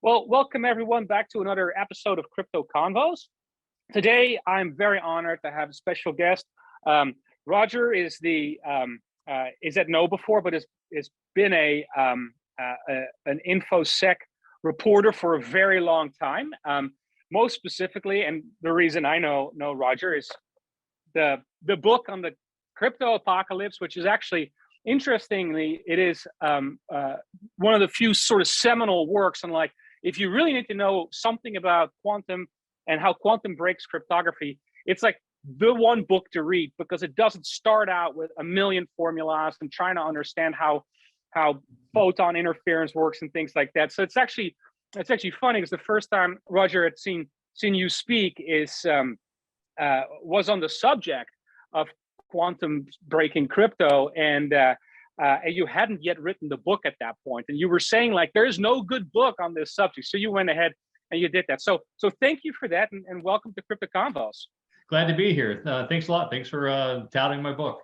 Well, welcome everyone back to another episode of Crypto Convos. Today, I'm very honored to have a special guest. Roger is is at KnowBe4, but has been an InfoSec reporter for a very long time. Most specifically, and the reason I know Roger is the book on the crypto apocalypse, which is actually, interestingly, it is one of the few sort of seminal works on, like, if you really need to know something about quantum and how quantum breaks cryptography, it's like the one book to read, because it doesn't start out with a million formulas and trying to understand how photon interference works and things like that. So it's actually funny, because the first time Roger had seen you speak was on the subject of quantum breaking crypto, and you hadn't yet written the book at that point, and you were saying, like, there's no good book on this subject, so you went ahead and you did that. So thank you for that, and welcome to Crypto Convos. Glad to be here. Thanks a lot. Thanks for touting my book.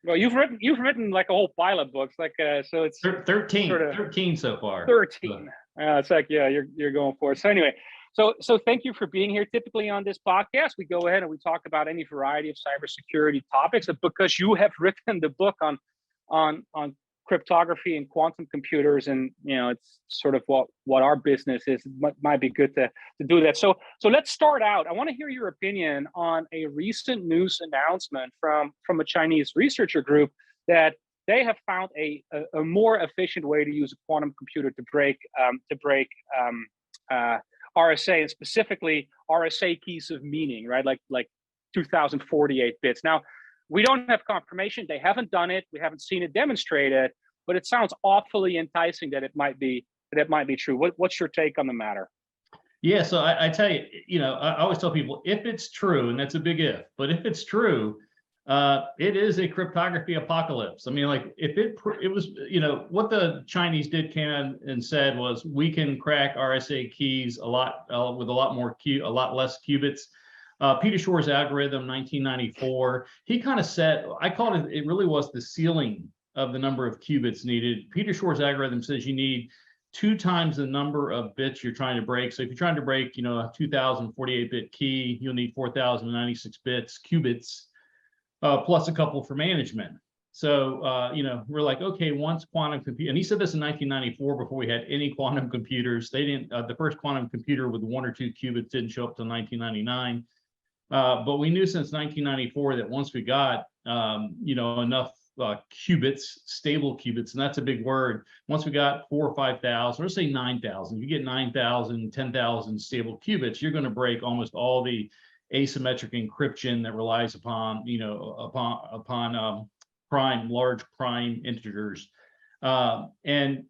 Well, you've written like a whole pile of books, like so it's 13 so far. 13. It's like, yeah, you're going for it. So anyway, so thank you for being here. Typically on this podcast, we go ahead and we talk about any variety of cybersecurity topics, but because you have written the book on cryptography and quantum computers, and it's sort of what our business is, it might be good to do that. So let's start out. I want to hear your opinion on a recent news announcement from a Chinese researcher group that they have found a more efficient way to use a quantum computer to break RSA, and specifically RSA keys of meaning, right? Like 2048 bits. Now, we don't have confirmation. They haven't done it. We haven't seen it demonstrated, but it sounds awfully enticing that it might be true. What's your take on the matter? Yeah, so I tell you, I always tell people, if it's true, and that's a big if, but if it's true, it is a cryptography apocalypse. I mean, like, if it was, what the Chinese came in and said was, we can crack RSA keys a lot with a lot less qubits. Peter Shor's algorithm, 1994, he kind of said, I called it, it really was the ceiling of the number of qubits needed. Peter Shor's algorithm says you need 2 times the number of bits you're trying to break. So if you're trying to break, a 2048-bit key, you'll need 4096 qubits, plus a couple for management. So, we're like, okay, once quantum computer, and he said this in 1994 before we had any quantum computers. They didn't, the first quantum computer with 1 or 2 qubits didn't show up till 1999. But we knew since 1994 that once we got, enough qubits, stable qubits, and that's a big word. Once we got 4,000 or 5,000, or say 9,000, if you get 9,000, 10,000 stable qubits, you're going to break almost all the asymmetric encryption that relies upon, large prime integers. And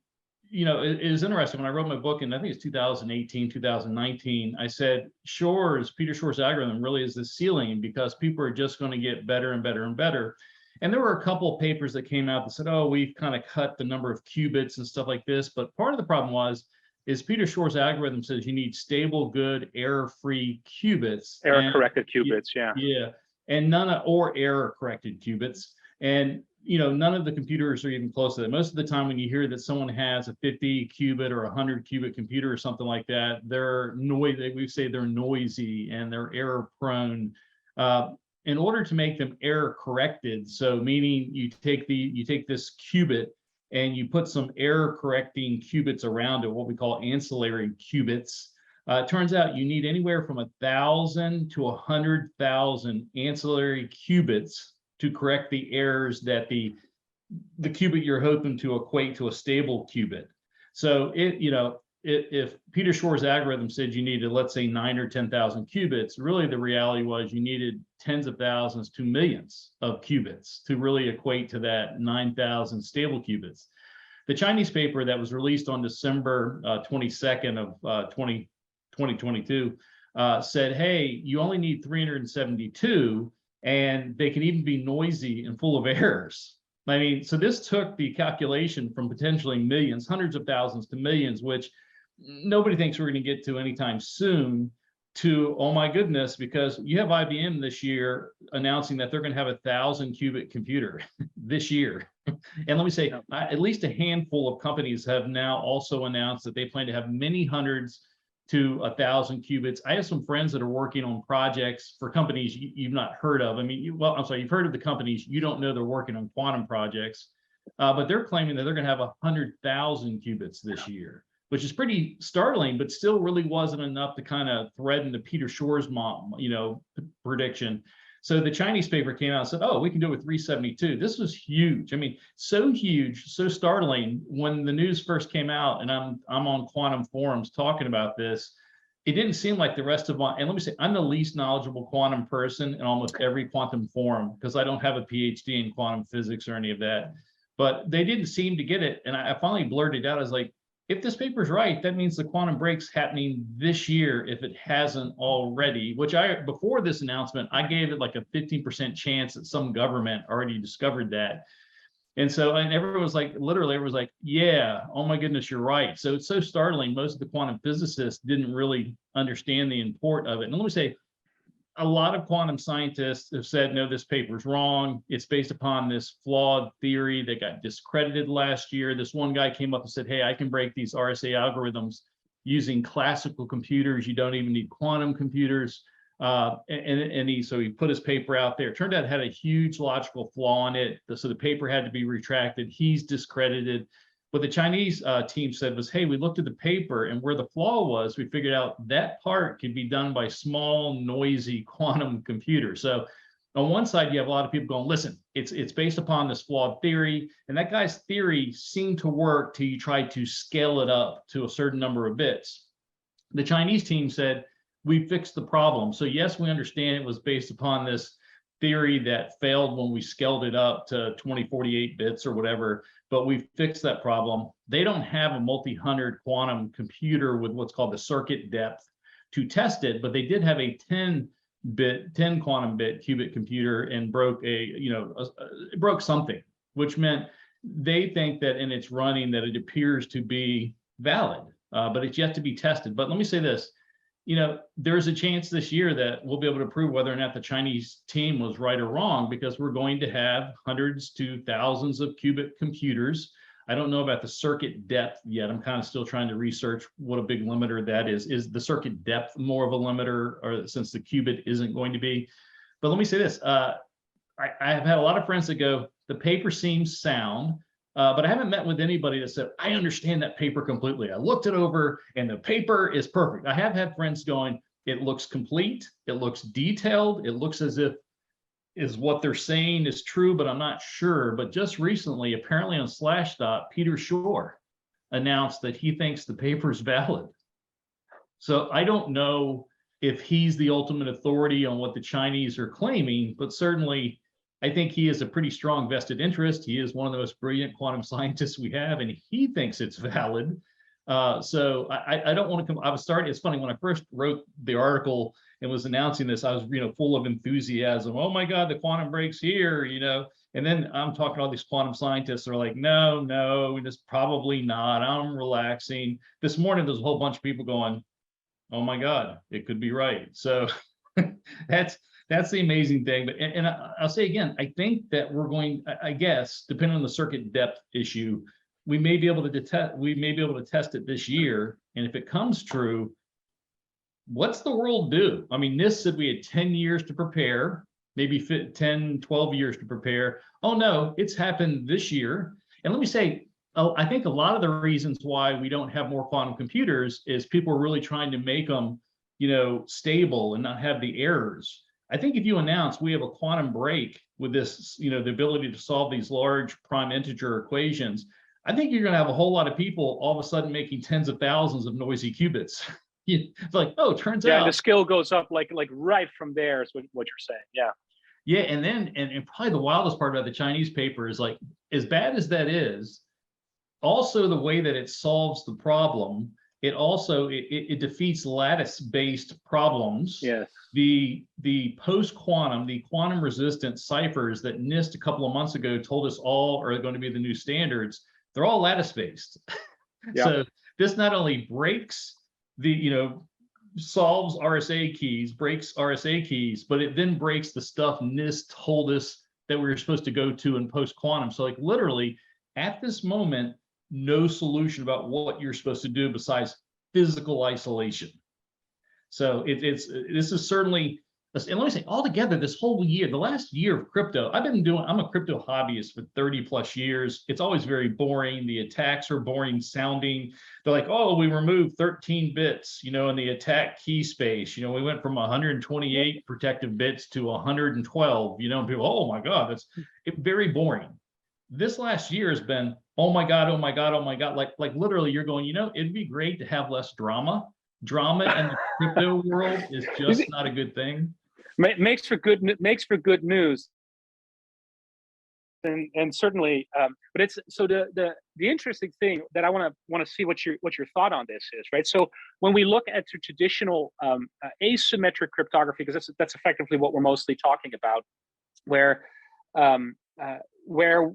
it is interesting. When I wrote my book, and I think it's 2018, 2019, I said, Peter Shor's algorithm really is the ceiling, because people are just going to get better and better and better. And there were a couple of papers that came out that said, oh, we've kind of cut the number of qubits and stuff like this. But part of the problem is Peter Shor's algorithm says you need stable, good, error-free qubits. Error-corrected qubits, yeah. Yeah, and or error-corrected qubits. And none of the computers are even close to that. Most of the time when you hear that someone has a 50 qubit or 100 qubit computer or something like that, they're noisy. We say they're noisy and they're error prone. In order to make them error corrected, so meaning you take this qubit and you put some error correcting qubits around it, what we call ancillary qubits. It turns out you need anywhere from 1,000 to 100,000 ancillary qubits to correct the errors that the qubit you're hoping to equate to a stable qubit. So if Peter Shor's algorithm said you needed, let's say, 9,000 or 10,000 qubits, really the reality was you needed tens of thousands to millions of qubits to really equate to that 9,000 stable qubits. The Chinese paper that was released on December 22nd of 2022 said, hey, you only need 372, and they can even be noisy and full of errors. I mean, so this took the calculation from potentially millions, hundreds of thousands to millions, which nobody thinks we're going to get to anytime soon, to, oh my goodness, because you have IBM this year announcing that they're going to have 1,000 qubit computer this year. And let me say, at least a handful of companies have now also announced that they plan to have many hundreds to 1,000 qubits. I have some friends that are working on projects for companies you've not heard of. I mean, well, I'm sorry, you've heard of the companies, you don't know they're working on quantum projects, but they're claiming that they're going to have 100,000 qubits this year, which is pretty startling, but still really wasn't enough to kind of threaten the Peter Shor's prediction. So the Chinese paper came out and said, oh, we can do it with 372. This was huge. I mean, so huge, so startling. When the news first came out, and I'm on quantum forums talking about this, it didn't seem like the rest of my, and let me say, I'm the least knowledgeable quantum person in almost every quantum forum because I don't have a PhD in quantum physics or any of that. But they didn't seem to get it. And I finally blurted out, I was like, if this paper's right, that means the quantum break's happening this year if it hasn't already, which before this announcement, I gave it like a 15% chance that some government already discovered that. And so, and everyone was like, literally, everyone was like, yeah, oh my goodness, you're right. So it's so startling. Most of the quantum physicists didn't really understand the import of it. And let me say, a lot of quantum scientists have said, no, this paper's wrong. It's based upon this flawed theory that got discredited last year. This one guy came up and said, hey, I can break these RSA algorithms using classical computers. You don't even need quantum computers. So he put his paper out there. It turned out it had a huge logical flaw in it. So the paper had to be retracted. He's discredited. What the Chinese team said was, hey, we looked at the paper, and where the flaw was, we figured out that part could be done by small, noisy quantum computers. So on one side, you have a lot of people going, listen, it's based upon this flawed theory, and that guy's theory seemed to work till you tried to scale it up to a certain number of bits. The Chinese team said, we fixed the problem. So yes, we understand it was based upon this theory that failed when we scaled it up to 2048 bits or whatever, but we fixed that problem. They don't have a multi-hundred quantum computer with what's called the circuit depth to test it, but they did have a 10 quantum bit qubit computer and broke it broke something, which meant they think that in its running that it appears to be valid, but it's yet to be tested. But let me say this, there's a chance this year that we'll be able to prove whether or not the Chinese team was right or wrong, because we're going to have hundreds to thousands of qubit computers. I don't know about the circuit depth yet. I'm kind of still trying to research what a big limiter that is. Is the circuit depth more of a limiter, or since the qubit isn't going to be? But let me say this. I have had a lot of friends that go, the paper seems sound. But I haven't met with anybody that said, I understand that paper completely. I looked it over and the paper is perfect. I have had friends going, it looks complete, it looks detailed, it looks as if what they're saying is true, but I'm not sure. But just recently, apparently on Slashdot, Peter Shor announced that he thinks the paper is valid. So I don't know if he's the ultimate authority on what the Chinese are claiming, but certainly I think he has a pretty strong vested interest. He is one of the most brilliant quantum scientists we have, and he thinks it's valid. So I don't want to come. It's funny, when I first wrote the article and was announcing this, I was full of enthusiasm. Oh my God, the quantum break's here, And then I'm talking to all these quantum scientists that are like, no, it's probably not. I'm relaxing. This morning, there's a whole bunch of people going, oh my God, it could be right. So that's the amazing thing. But and I'll say again, I think that we're going, I guess, depending on the circuit depth issue, we may be able to test it this year. And if it comes true, what's the world do? I mean, NIST said we had 10 years to prepare, maybe 10, 12 years to prepare. Oh no, it's happened this year. And let me say, I think a lot of the reasons why we don't have more quantum computers is people are really trying to make them, stable and not have the errors. I think if you announce we have a quantum break with this, the ability to solve these large prime integer equations, I think you're going to have a whole lot of people all of a sudden making tens of thousands of noisy qubits. It's like, oh, turns out the skill goes up like right from there is what you're saying. Yeah, and then and probably the wildest part about the Chinese paper is, like, as bad as that is, also the way that it solves the problem, it also it defeats lattice-based problems. Yes. The post-quantum, the quantum resistant ciphers that NIST a couple of months ago told us all are going to be the new standards, they're all lattice-based. Yeah. So this not only breaks solves RSA keys, breaks RSA keys, but it then breaks the stuff NIST told us that we were supposed to go to in post-quantum. So like literally at this moment, no solution about what you're supposed to do besides physical isolation. So this is certainly, and let me say, altogether, this whole year, the last year of crypto, I'm a crypto hobbyist for 30 plus years. It's always very boring. The attacks are boring sounding. They're like, oh, we removed 13 bits, in the attack key space. We went from 128 protective bits to 112, and people, oh my God, that's very boring. This last year has been, oh my God, oh my God, oh my God. Like literally you're going, it'd be great to have less drama. Drama in the crypto world is just not a good thing. Makes for good news, and certainly, but it's so the interesting thing that I want to see what your thought on this is, right? So when we look at the traditional asymmetric cryptography, because that's effectively what we're mostly talking about, where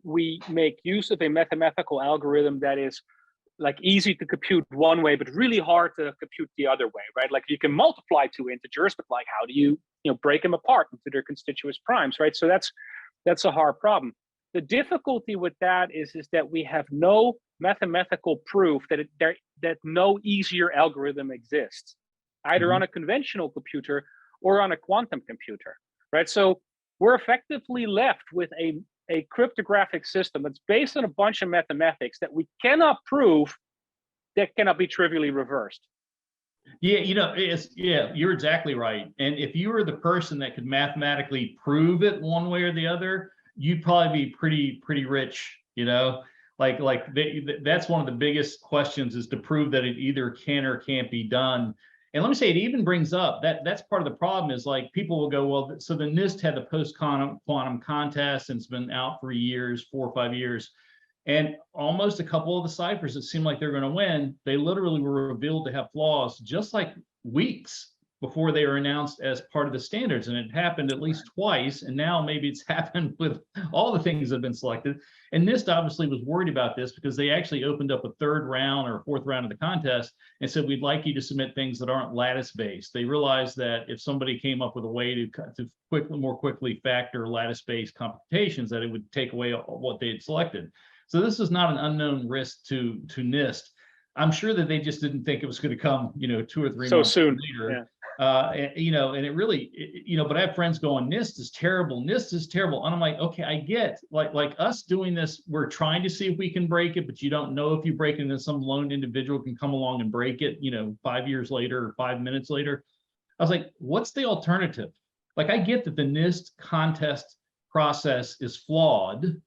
we make use of a mathematical algorithm that is like easy to compute one way, but really hard to compute the other way, right? Like you can multiply two integers, but like how do you break them apart into their constituent primes, right? So that's a hard problem. The difficulty with that is that we have no mathematical proof that no easier algorithm exists, either on a conventional computer or on a quantum computer, right? So we're effectively left with a cryptographic system that's based on a bunch of mathematics that we cannot prove, that cannot be trivially reversed. Yeah, you're exactly right. And if you were the person that could mathematically prove it one way or the other, you'd probably be pretty rich, that's one of the biggest questions, is to prove that it either can or can't be done. And let me say, it even brings up that's part of the problem, is like people will go, well, so the NIST had the post-quantum contest, and it's been out for years, 4 or 5 years. And almost a couple of the ciphers that seem like they're going to win, they literally were revealed to have flaws just like weeks before they were announced as part of the standards. And it happened at least twice. And now maybe it's happened with all the things that have been selected. And NIST obviously was worried about this, because they actually opened up a 3rd round or 4th round of the contest and said, we'd like you to submit things that aren't lattice based. They realized that if somebody came up with a way to more quickly factor lattice based computations, that it would take away what they had selected. So this is not an unknown risk to NIST. I'm sure that they just didn't think it was going to come, 2 or 3 months soon later. Yeah. And it really, but I have friends going, NIST is terrible. NIST is terrible. And I'm like, okay, I get like us doing this. We're trying to see if we can break it, but you don't know if you break it, and then some lone individual can come along and break it, 5 years later or 5 minutes later. I was like, what's the alternative? Like, I get that the NIST contest process is flawed,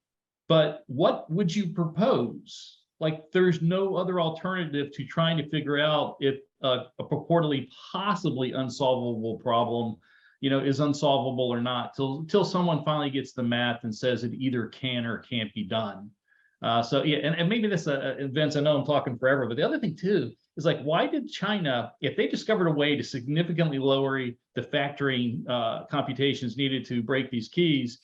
but what would you propose? Like, there's no other alternative to trying to figure out if a purportedly possibly unsolvable problem, is unsolvable or not, till someone finally gets the math and says it either can or can't be done. So yeah, and maybe this, Vince, I know I'm talking forever, but the other thing too is like, why did China, if they discovered a way to significantly lower the factoring computations needed to break these keys,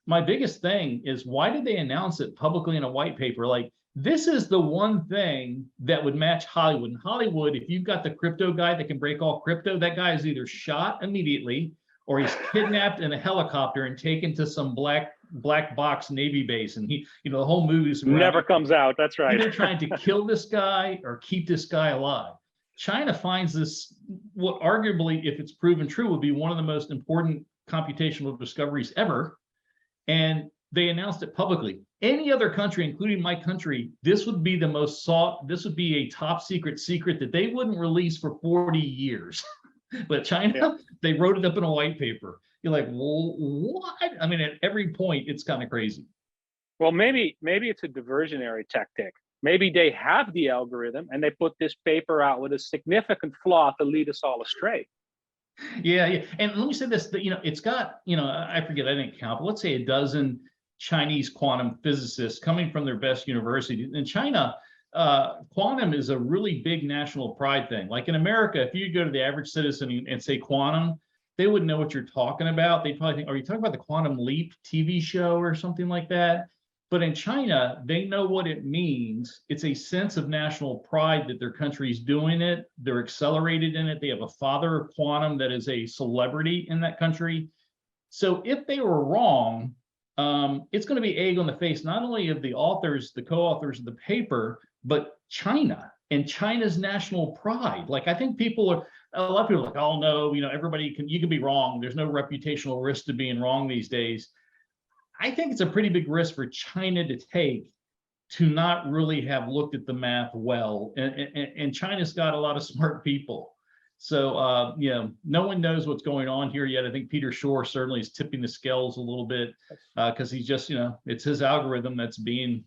my biggest thing is, why did they announce it publicly in a white paper? Like, this is the one thing that would match Hollywood. In Hollywood, if you've got the crypto guy that can break all crypto, that guy is either shot immediately, or he's kidnapped in a helicopter and taken to some black box Navy base. And he, the whole movie never comes out. That's right. Either trying to kill this guy or keep this guy alive. China finds this, what arguably, if it's proven true, would be one of the most important computational discoveries ever. And they announced it publicly. Any other country, including my country, this would be the most sought, this would be a top secret that they wouldn't release for 40 years. But China, they wrote it up in a white paper. You're like, well, what? I mean, at every point, it's kind of crazy. Well, maybe it's a diversionary tactic. Maybe they have the algorithm and they put this paper out with a significant flaw to lead us all astray. Yeah. And let me say this, that, it's got, I forget, I didn't count, but let's say a dozen Chinese quantum physicists coming from their best universities. In China, quantum is a really big national pride thing. Like in America, if you go to the average citizen and say quantum, they wouldn't know what you're talking about. They'd probably think, are you talking about the Quantum Leap TV show or something like that? But in China, they know what it means. It's a sense of national pride that their country's doing it. They're accelerated in it. They have a father of quantum that is a celebrity in that country. So if they were wrong, it's going to be egg on the face, not only of the authors, the co-authors of the paper, but China and China's national pride. Like, I think a lot of people are like, oh no, you can be wrong. There's no reputational risk to being wrong these days. I think it's a pretty big risk for China to take, to not really have looked at the math well. And China's got a lot of smart people. So, no one knows what's going on here yet. I think Peter Shore certainly is tipping the scales a little bit, because he's just, it's his algorithm that's being,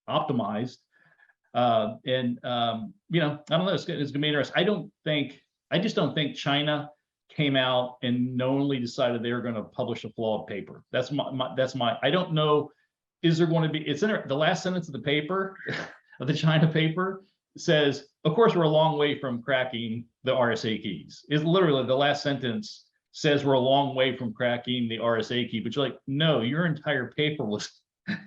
optimized. I don't know, it's going to be interesting. I just don't think China came out and knowingly decided they were going to publish a flawed paper. That's my, I don't know. Is there going to be, it's in the last sentence of the paper, of the China paper, says, of course, we're a long way from cracking the RSA keys. It's literally the last sentence says we're a long way from cracking the RSA key, but you're like, no, your entire paper was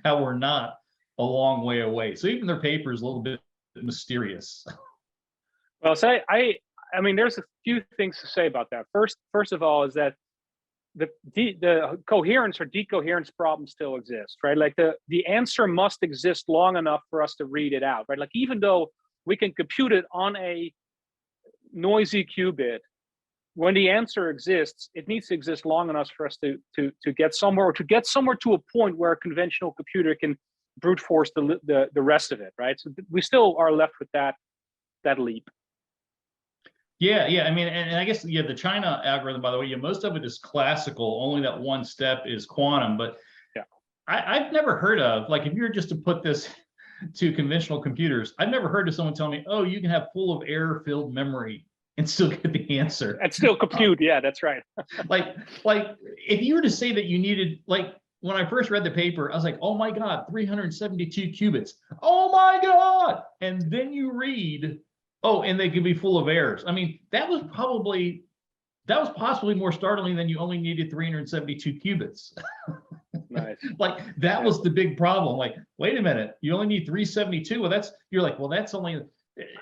how we're not a long way away. So even their paper is a little bit mysterious. Well, so I mean, there's a few things to say about that. First of all, is that the coherence or decoherence problem still exists, right? Like the answer must exist long enough for us to read it out, right? Like, even though we can compute it on a noisy qubit, when the answer exists, it needs to exist long enough for us to get somewhere, or to get somewhere to a point where a conventional computer can brute force the rest of it, right? So we still are left with that leap. Yeah. I mean, and I guess, the China algorithm, by the way, most of it is classical. Only that one step is quantum. But yeah, I've never heard of, like, if you were just to put this to conventional computers, I've never heard of someone tell me, oh, you can have full of error-filled memory and still get the answer. And still compute. Yeah, that's right. like if you were to say that you needed, like, when I first read the paper, I was like, oh my God, 372 qubits. Oh my God. And then you read, oh, and they can be full of errors. I mean, that was possibly more startling than you only needed 372 qubits. Nice. Like, that was the big problem. Like, wait a minute, you only need 372. Well, that's only,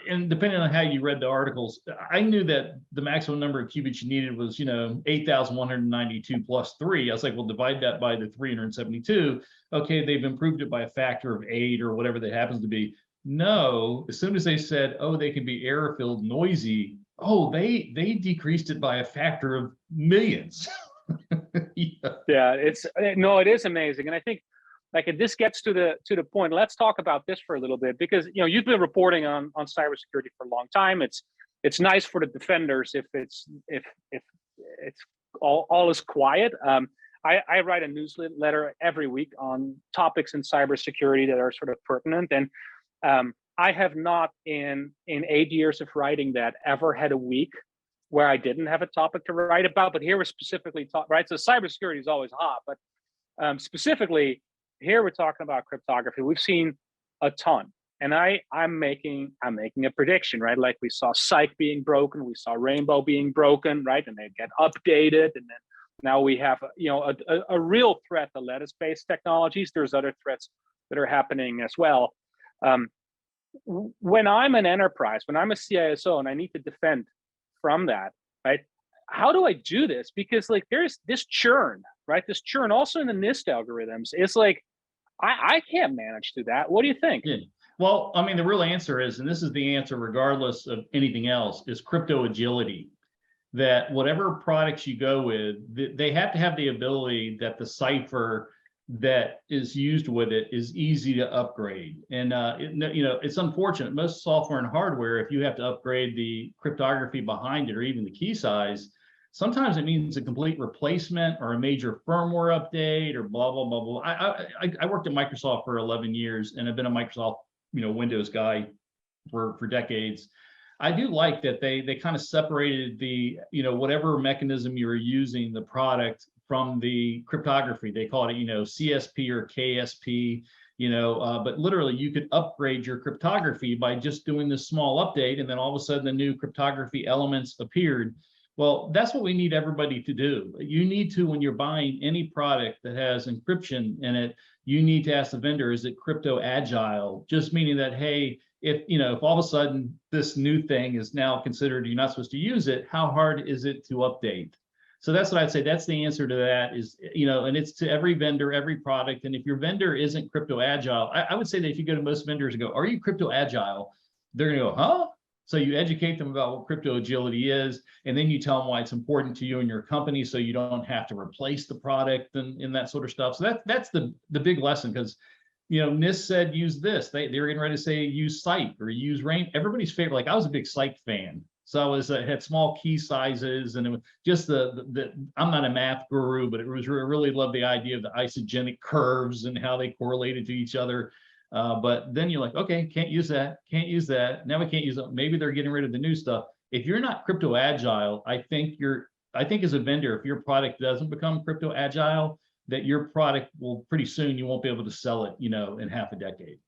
and depending on how you read the articles, I knew that the maximum number of qubits you needed was, 8,192 plus 3. I was like, well, divide that by the 372. Okay, they've improved it by a factor of 8 or whatever that happens to be. No, as soon as they said, oh, they can be error-filled, noisy, oh, they decreased it by a factor of millions. Yeah, it is amazing. And I think, like, this gets to the point. Let's talk about this for a little bit, because you've been reporting on cybersecurity for a long time. It's nice for the defenders if it's all is quiet. I write a newsletter every week on topics in cybersecurity that are sort of pertinent, and I have not in 8 years of writing that ever had a week where I didn't have a topic to write about. But here we're specifically right. So cybersecurity is always hot, but specifically here we're talking about cryptography. We've seen a ton, and I'm making a prediction, right? Like, we saw Cyc being broken, we saw Rainbow being broken, right? And they get updated, and then now we have a real threat to lattice-based technologies. There's other threats that are happening as well. When I'm an enterprise, when I'm a CISO and I need to defend from that, right? How do I do this? Because, like, there's this churn, right? This churn also in the NIST algorithms. It's like, I can't manage through that. What do you think? Yeah. Well, I mean, the real answer is, and this is the answer regardless of anything else, is crypto agility. That whatever products you go with, they have to have the ability that the cipher that is used with it is easy to upgrade. And it's unfortunate. Most software and hardware, if you have to upgrade the cryptography behind it or even the key size, sometimes it means a complete replacement or a major firmware update or blah blah blah blah. I worked at Microsoft for 11 years, and I've been a Microsoft Windows guy for decades. I do like that they kind of separated the whatever mechanism you were using the product from the cryptography. They call it CSP or KSP, but literally you could upgrade your cryptography by just doing this small update, and then all of a sudden the new cryptography elements appeared. Well, that's what we need everybody to do. You need to, when you're buying any product that has encryption in it, you need to ask the vendor, is it crypto agile? Just meaning that, hey, if all of a sudden this new thing is now considered you're not supposed to use it, how hard is it to update? So that's what I'd say. That's the answer to that is, and it's to every vendor, every product. And if your vendor isn't crypto agile, I would say that if you go to most vendors and go, are you crypto agile? They're going to go, huh? So you educate them about what crypto agility is, and then you tell them why it's important to you and your company, so you don't have to replace the product and that sort of stuff. So that's the big lesson, because NIST said use this. They were getting ready to say use Site or use Rain. Everybody's favorite. Like I was a big Site fan. So I had small key sizes, and it was just I'm not a math guru, but it was really loved the idea of the isogenic curves and how they correlated to each other. But then you're like, okay, can't use that. Now we can't use it. Maybe they're getting rid of the new stuff. If you're not crypto agile, I think as a vendor, if your product doesn't become crypto agile, that your product will pretty soon, you won't be able to sell it, in half a decade.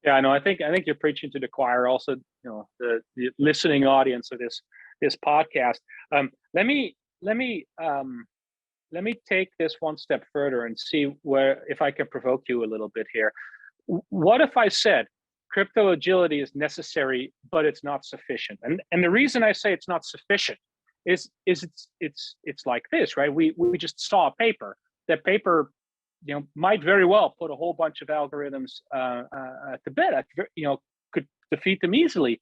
Yeah, I know. I think you're preaching to the choir. Also, the listening audience of this podcast. Let me take this one step further and see if I can provoke you a little bit here. What if I said crypto agility is necessary, but it's not sufficient? And the reason I say it's not sufficient is it's like this, right? We just saw a paper. That paper, might very well put a whole bunch of algorithms to bed. Could defeat them easily.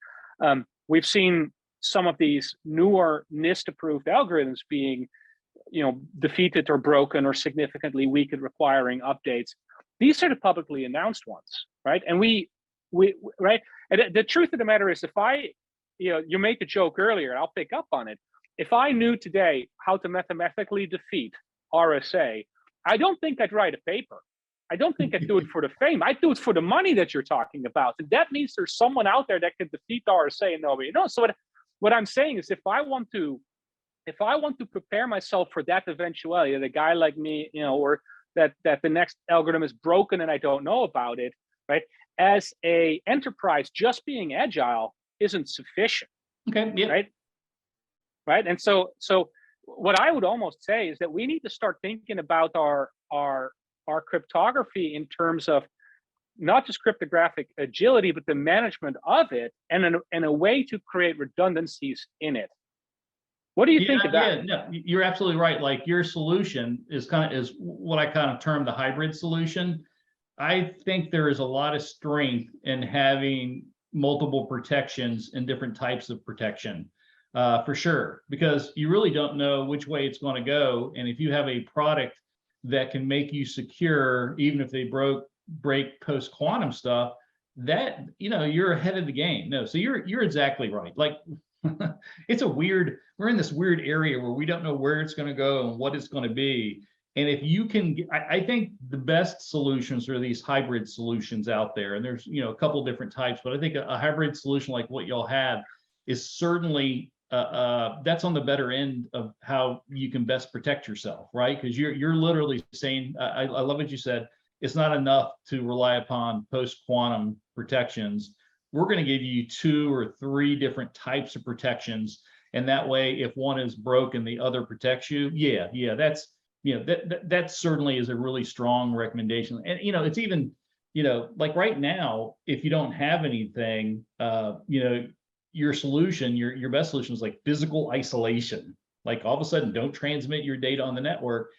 We've seen some of these newer NIST-approved algorithms being, defeated or broken or significantly weakened, requiring updates. These are the publicly announced ones, right? And we right. And the truth of the matter is, if you made the joke earlier, I'll pick up on it. If I knew today how to mathematically defeat RSA, I don't think I'd write a paper. I don't think I'd do it for the fame. I'd do it for the money that you're talking about. And that means there's someone out there that can defeat RSA and nobody knows. So what I'm saying is, if I want to prepare myself for that eventuality, that a guy like me, or that the next algorithm is broken and I don't know about it, right? As a enterprise, just being agile isn't sufficient. Okay. Yeah. Right. And so what I would almost say is that we need to start thinking about our cryptography in terms of not just cryptographic agility, but the management of it, and a way to create redundancies in it. What do you think of that? Yeah, no, you're absolutely right. Like your solution is what I kind of term the hybrid solution. I think there is a lot of strength in having multiple protections and different types of protection. For sure, because you really don't know which way it's going to go. And if you have a product that can make you secure, even if they break post-quantum stuff, that, you're ahead of the game. No, so you're exactly right. Like we're in this weird area where we don't know where it's going to go and what it's going to be. And if you can, I think the best solutions are these hybrid solutions out there. And there's, a couple different types, but I think a hybrid solution like what y'all have is certainly that's on the better end of how you can best protect yourself, right? Because you're literally saying, I love what you said. It's not enough to rely upon post-quantum protections. We're going to give you 2 or 3 different types of protections, and that way, if one is broken, the other protects you. Yeah, that's that certainly is a really strong recommendation. And it's even like right now, if you don't have anything, your solution, your best solution is like physical isolation. Like all of a sudden, don't transmit your data on the network,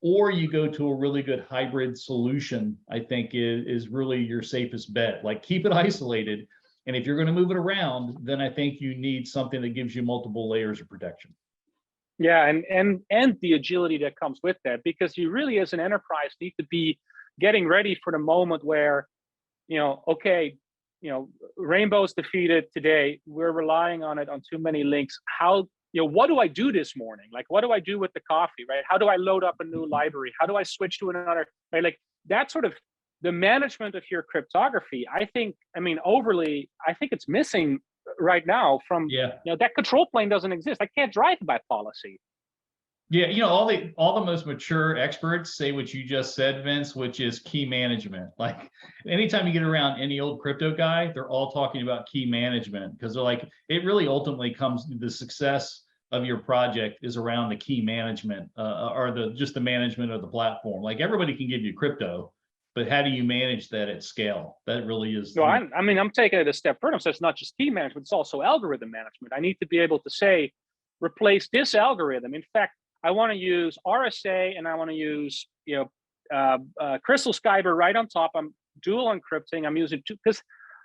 or you go to a really good hybrid solution. I think is really your safest bet. Like keep it isolated, and if you're going to move it around, then I think you need something that gives you multiple layers of protection. Yeah, and the agility that comes with that, because you really, as an enterprise, need to be getting ready for the moment where, okay, Rainbow's defeated today. We're relying on it on too many links. How, what do I do this morning? Like, what do I do with the coffee, right? How do I load up a new library? How do I switch to another, right? Like that sort of the management of your cryptography. I think it's missing right now from, that control plane doesn't exist. I can't drive by policy. Yeah, all the most mature experts say what you just said, Vince, which is key management. Like anytime you get around any old crypto guy, they're all talking about key management, because they're like, it really ultimately comes to the success of your project is around the key management, or just the management of the platform. Like everybody can give you crypto, but how do you manage that at scale? That really is. No, I'm taking it a step further. So it's not just key management; it's also algorithm management. I need to be able to say, replace this algorithm. In fact, I want to use RSA and I want to use, Crystal Skyber right on top. I'm dual encrypting. I'm using two, because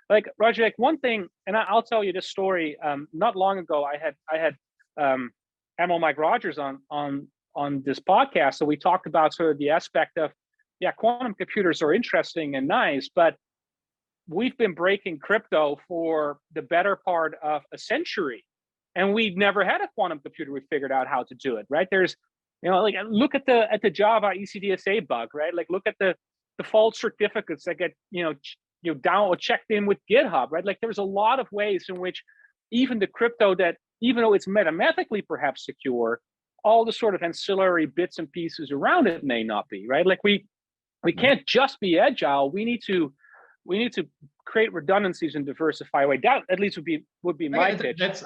like Roger, like one thing, and I'll tell you this story. Not long ago, I had Admiral Mike Rogers on this podcast. So we talked about sort of the aspect of, yeah, quantum computers are interesting and nice, but we've been breaking crypto for the better part of a century, and we've never had a quantum computer we figured out how to do it, right? There's, like look at the Java ECDSA bug, right? Like look at the false certificates that get down or checked in with GitHub, right? Like there's a lot of ways in which even the crypto that, even though it's mathematically perhaps secure, all the sort of ancillary bits and pieces around it may not be, right? Like we can't just be agile. We need to create redundancies and diversify away. That at least would be my pitch. That's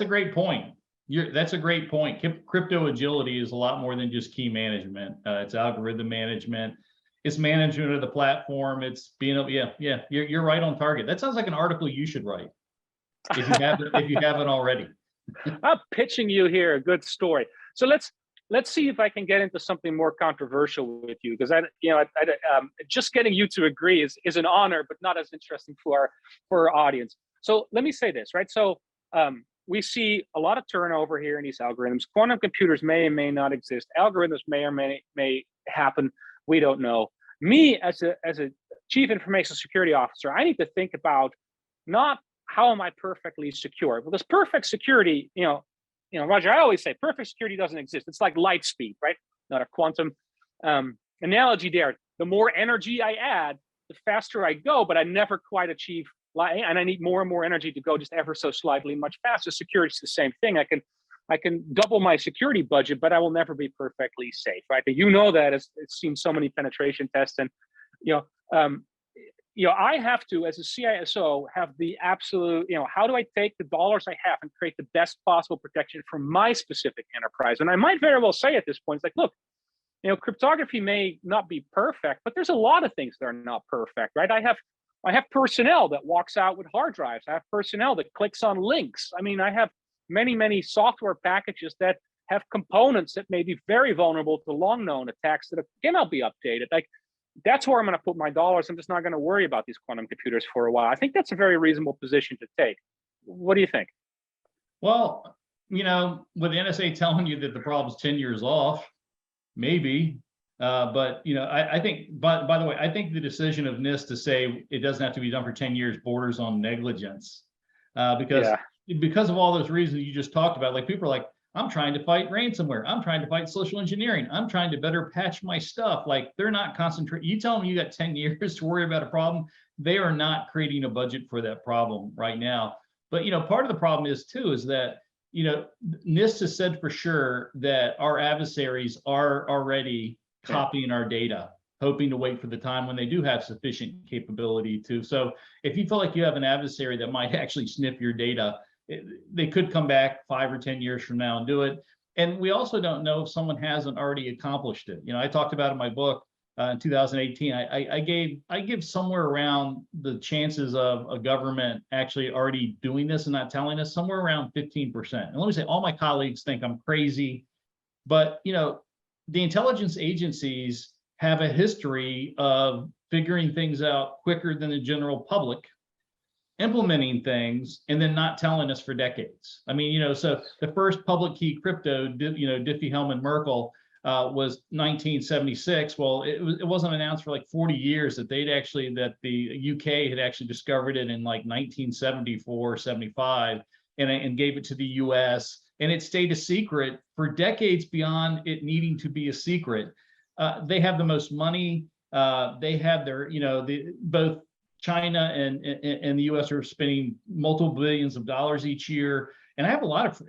a great point. That's a great point. Crypto agility is a lot more than just key management. It's algorithm management. It's management of the platform. It's being able, you're right on target. That sounds like an article you should write if you haven't already. I'm pitching you here a good story. So let's see if I can get into something more controversial with you, because just getting you to agree is an honor, but not as interesting for our audience. So let me say this, right? So we see a lot of turnover here in these algorithms. Quantum computers may or may not exist. Algorithms may or may happen. We don't know. Me as a chief information security officer, I need to think about not how am I perfectly secure, because perfect security, Roger, I always say perfect security doesn't exist. It's like light speed, right? Not a quantum analogy there. The more energy I add, the faster I go, but I never quite achieve, and I need more and more energy to go just ever so slightly much faster. Security is the same thing. I can double my security budget, but I will never be perfectly safe, right? But that it's seen so many penetration tests, and I have to, as a CISO, have the absolute, how do I take the dollars I have and create the best possible protection for my specific enterprise? And I might very well say at this point, it's like, look, cryptography may not be perfect, but there's a lot of things that are not perfect, right? I have personnel that walks out with hard drives. I have personnel that clicks on links. I mean, I have many software packages that have components that may be very vulnerable to long known attacks that cannot be updated. Like, that's where I'm going to put my dollars. I'm just not going to worry about these quantum computers for a while. I think that's a very reasonable position to take. What do you think? Well, with the NSA telling you that the problem's 10 years off, maybe. But I think, by the way, I think the decision of NIST to say it doesn't have to be done for 10 years borders on negligence. Because of all those reasons you just talked about, like people are like, I'm trying to fight ransomware. I'm trying to fight social engineering. I'm trying to better patch my stuff. Like they're not concentrating. You tell them you got 10 years to worry about a problem. They are not creating a budget for that problem right now. But, part of the problem is that, NIST has said for sure that our adversaries are already copying our data, hoping to wait for the time when they do have sufficient capability to. So if you feel like you have an adversary that might actually sniff your data, they could come back 5 or 10 years from now and do it. And we also don't know if someone hasn't already accomplished it. I talked about in my book in 2018, I give somewhere around the chances of a government actually already doing this and not telling us somewhere around 15%. And let me say, all my colleagues think I'm crazy, but the intelligence agencies have a history of figuring things out quicker than the general public, implementing things, and then not telling us for decades. I mean, so the first public key crypto, Diffie-Hellman-Merkle, was 1976. Well, it wasn't announced for like 40 years that that the UK had actually discovered it in like 1974, 75, and gave it to the US. And it stayed a secret for decades beyond it needing to be a secret. They have the most money. They have their, both China and the US are spending multiple billions of dollars each year. And I have a lot of,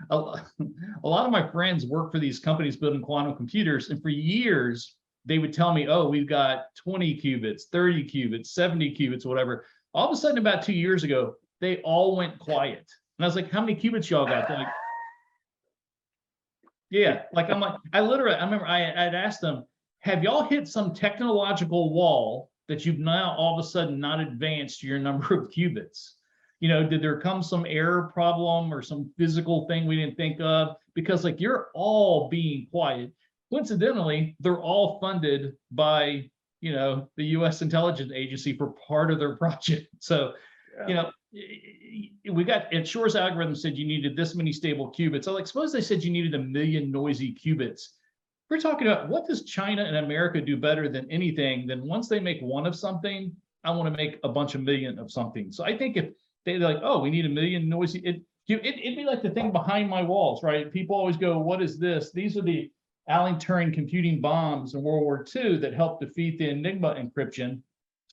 a lot of my friends work for these companies building quantum computers. And for years, they would tell me, oh, we've got 20 qubits, 30 qubits, 70 qubits, whatever. All of a sudden, about 2 years ago, they all went quiet. And I was like, how many qubits y'all got? They're like, yeah, like I'm like, I remember I'd asked them, have y'all hit some technological wall that you've now all of a sudden not advanced your number of qubits? did there come some error problem or some physical thing we didn't think of? Because like you're all being quiet. Coincidentally, they're all funded by, the US intelligence agency for part of their project. So, we got, and Shor's algorithm said you needed this many stable qubits. So like, suppose they said you needed 1 million noisy qubits. We're talking about what does China and America do better than anything? Then once they make one of something, I want to make a bunch of million of something. So I think if they're like, oh, we need 1 million noisy, it'd be like the thing behind my walls, right? People always go, what is this? These are the Alan Turing computing bombs in World War II that helped defeat the Enigma encryption.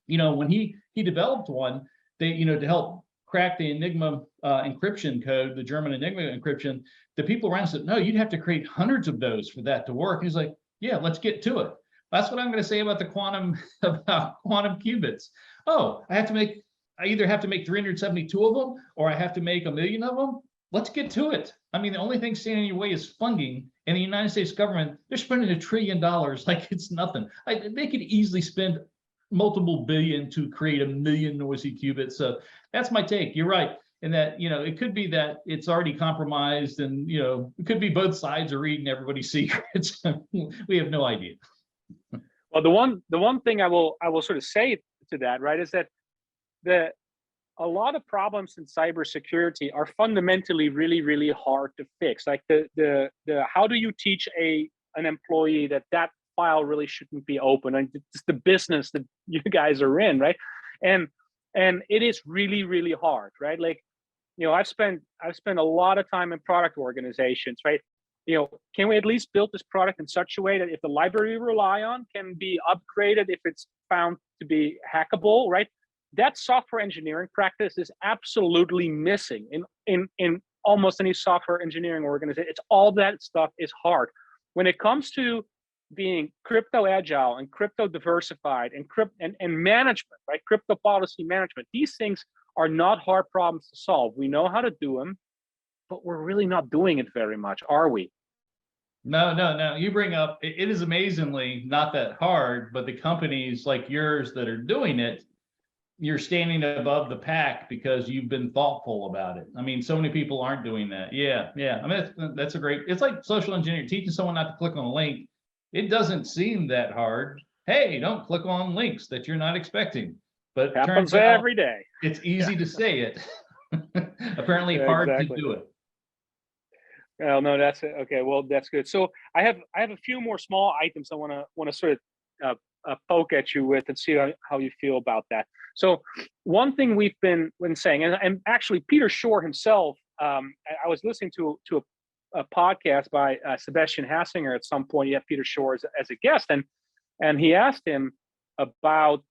When he developed one, they, to help crack the Enigma encryption code, the German Enigma encryption, the people around said, no, you'd have to create hundreds of those for that to work. He's like, yeah, let's get to it. That's what I'm going to say about the quantum qubits. Oh, I either have to make 372 of them or I have to make 1 million of them. Let's get to it. I mean, the only thing standing in your way is funding. And the United States government, they're spending $1 trillion like it's nothing. They could easily spend multiple billion to create 1 million noisy qubits. So that's my take. You're right. And that, it could be that it's already compromised and, it could be both sides are reading everybody's secrets. We have no idea. Well, the one thing I will sort of say to that, right, is that a lot of problems in cybersecurity are fundamentally really, really hard to fix. Like the how do you teach an employee that file really shouldn't be open, and it's the business that you guys are in, right? And it is really, really hard, right? Like, I've spent a lot of time in product organizations, right? Can we at least build this product in such a way that if the library we rely on can be upgraded if it's found to be hackable, right? That software engineering practice is absolutely missing in almost any software engineering organization. It's all that stuff is hard. When it comes to being crypto agile and crypto diversified and management, right? Crypto policy management, these things are not hard problems to solve. We know how to do them, but we're really not doing it very much, are we? No. You bring up, it is amazingly not that hard, but the companies like yours that are doing it, you're standing above the pack because you've been thoughtful about it. I mean, so many people aren't doing that. Yeah. I mean, that's a great, it's like social engineering, teaching someone not to click on a link. It doesn't seem that hard. Hey, don't click on links that you're not expecting. But it happens every day. It's easy to say it. Apparently hard to do it. Well, no, that's it. Okay, well, that's good. So I have a few more small items I want to sort of poke at you with and see how you feel about that. So one thing we've been saying, and actually Peter Shor himself, I was listening to a podcast by Sebastian Hassinger at some point. He had Peter Shor as a guest, and he asked him about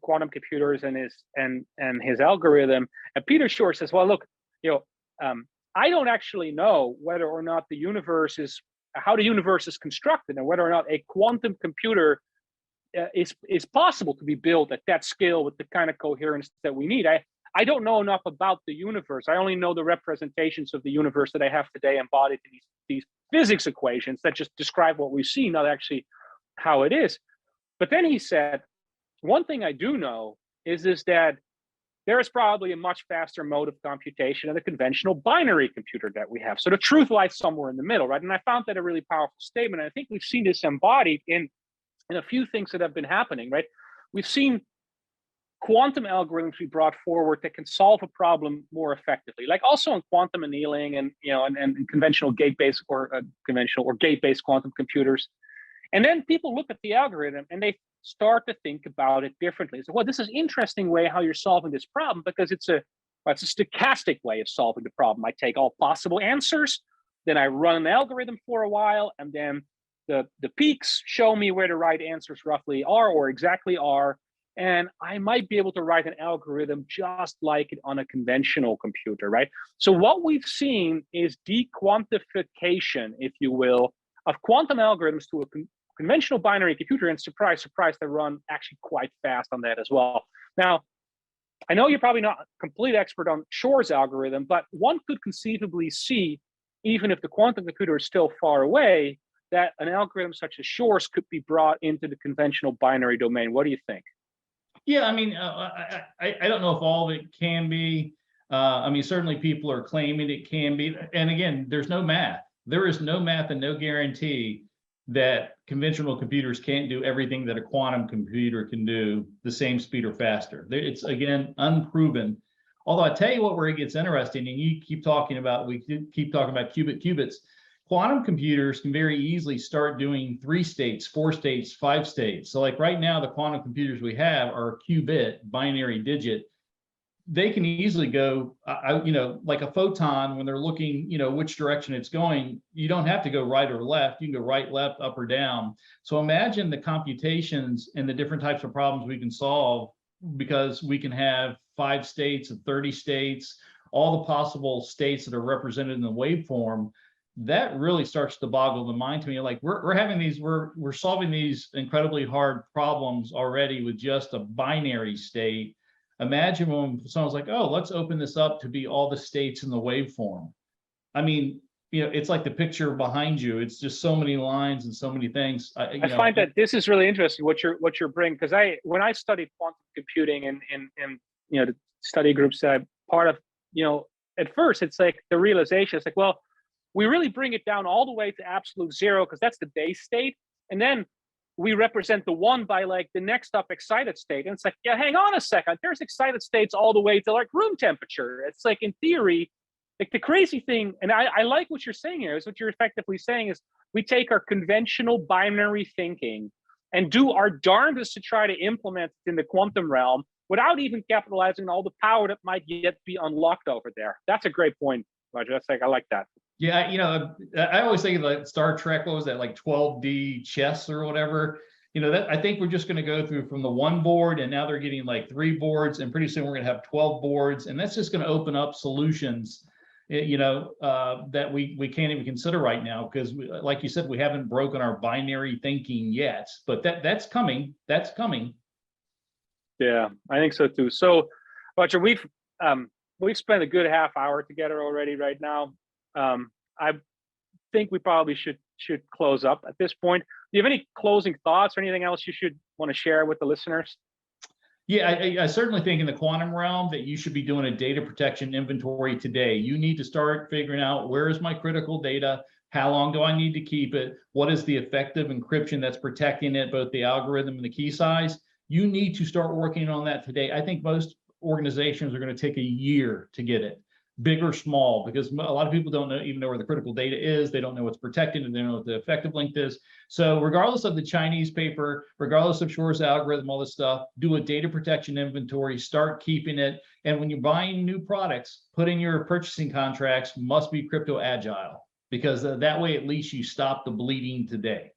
quantum computers and his algorithm. And Peter Shor says, well, look, I don't actually know whether or not how the universe is constructed and whether or not a quantum computer is possible to be built at that scale with the kind of coherence that we need. I don't know enough about the universe. I only know the representations of the universe that I have today embodied in these physics equations that just describe what we see, not actually how it is. But then he said, one thing I do know is that there is probably a much faster mode of computation than the conventional binary computer that we have. So the truth lies somewhere in the middle, right? And I found that a really powerful statement. And I think we've seen this embodied in a few things that have been happening, right? We've seen quantum algorithms be brought forward that can solve a problem more effectively, like also in quantum annealing and conventional gate-based or gate-based quantum computers. And then people look at the algorithm and they start to think about it differently. So, well, this is an interesting way how you're solving this problem because it's a stochastic way of solving the problem. I take all possible answers, then I run an algorithm for a while, and then the peaks show me where the right answers roughly are or exactly are. And I might be able to write an algorithm just like it on a conventional computer, right? So what we've seen is dequantification, if you will, of quantum algorithms to a conventional binary computer, and surprise, surprise, they run actually quite fast on that as well. Now, I know you're probably not a complete expert on Shor's algorithm, but one could conceivably see, even if the quantum computer is still far away, that an algorithm such as Shor's could be brought into the conventional binary domain. What do you think? Yeah, I mean, I don't know if all of it can be. I mean, certainly people are claiming it can be. And again, there's no math. There is no math and no guarantee that conventional computers can't do everything that a quantum computer can do the same speed or faster. It's, again, unproven. Although I tell you what, where it gets interesting, and you keep talking about, we keep talking about qubits. Quantum computers can very easily start doing 3 states, 4 states, 5 states. So like right now, the quantum computers we have are qubit, binary digit. They can easily go, like a photon, when they're looking, which direction it's going, you don't have to go right or left. You can go right, left, up or down. So imagine the computations and the different types of problems we can solve, because we can have 5 states and 30 states, all the possible states that are represented in the waveform. That really starts to boggle the mind to me. Like we're having these, we're solving these incredibly hard problems already with just a binary state. Imagine when someone's like, oh, let's open this up to be all the states in the waveform. I mean, it's like the picture behind you. It's just so many lines and so many things. I find that this is really interesting what you're bringing, because when I studied quantum computing in the study groups that I'm part of, at first it's like the realization, it's like, well, we really bring it down all the way to absolute zero because that's the base state, and then we represent the one by like the next up excited state. And it's like, yeah, hang on a second. There's excited states all the way to like room temperature. It's like, in theory, like the crazy thing, and I like what you're saying here, is what you're effectively saying is we take our conventional binary thinking and do our darndest to try to implement it in the quantum realm without even capitalizing on all the power that might yet be unlocked over there. That's a great point, Roger. That's like, I like that. Yeah, I always think of like Star Trek, what was that, like 12D chess or whatever? That I think we're just going to go through from the 1 board, and now they're getting like 3 boards, and pretty soon we're going to have 12 boards, and that's just going to open up solutions, that we can't even consider right now, because like you said, we haven't broken our binary thinking yet, but that's coming. That's coming. Yeah, I think so too. So, Roger, we've spent a good half hour together already right now. I think we probably should close up at this point. Do you have any closing thoughts or anything else you should want to share with the listeners? Yeah, I certainly think in the quantum realm that you should be doing a data protection inventory today. You need to start figuring out, where is my critical data? How long do I need to keep it? What is the effective encryption that's protecting it, both the algorithm and the key size? You need to start working on that today. I think most organizations are going to take a year to get it, big or small, because a lot of people don't even know where the critical data is. They don't know what's protected, and they don't know what the effective length is. So regardless of the Chinese paper, regardless of Shor's algorithm, all this stuff, do a data protection inventory, start keeping it. And when you're buying new products, put in your purchasing contracts, must be crypto agile, because that way at least you stop the bleeding today.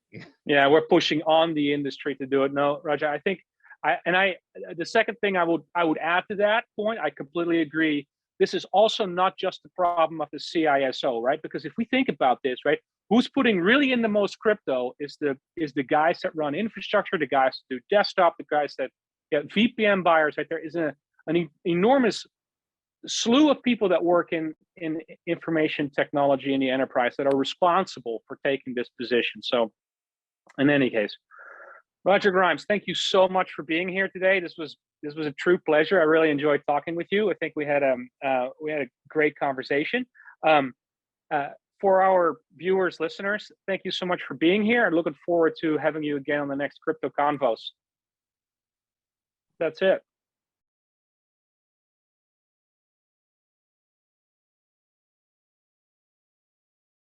Yeah, we're pushing on the industry to do it. No, Roger, I think the second thing I would add to that point, I completely agree. This is also not just the problem of the CISO, right? Because if we think about this, right, who's putting really in the most crypto is the guys that run infrastructure, the guys that do desktop, the guys that get VPN buyers, right? There is an enormous slew of people that work in information technology in the enterprise that are responsible for taking this position. So in any case, Roger Grimes, thank you so much for being here today. This was a true pleasure. I really enjoyed talking with you. I think we had a great conversation. For our viewers, listeners, thank you so much for being here. I'm looking forward to having you again on the next Crypto Convos. That's it.